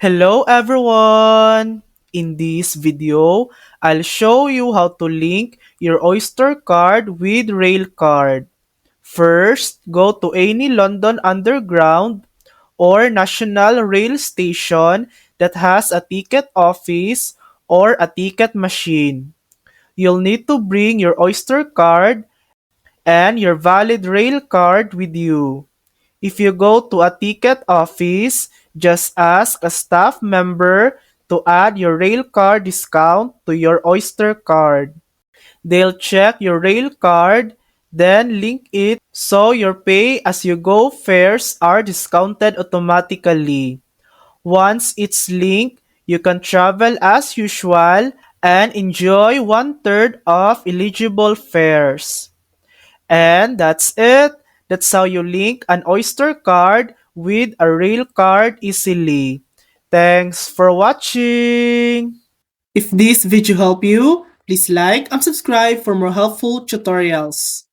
Hello everyone! In this video, I'll show you how to link your Oyster card with Railcard. First, go to any London Underground or National Rail station that has a ticket office or a ticket machine. You'll need to bring your Oyster card and your valid rail card with you. If you go to a ticket office, just ask a staff member to add your rail card discount to your Oyster card. They'll check your rail card, then link it so your pay as you go fares are discounted automatically. Once it's linked, you can travel as usual and enjoy one-third of eligible fares. And that's it. That's how you link an Oyster card with a Rail card easily. Thanks for watching! If this video helped you, please like and subscribe for more helpful tutorials.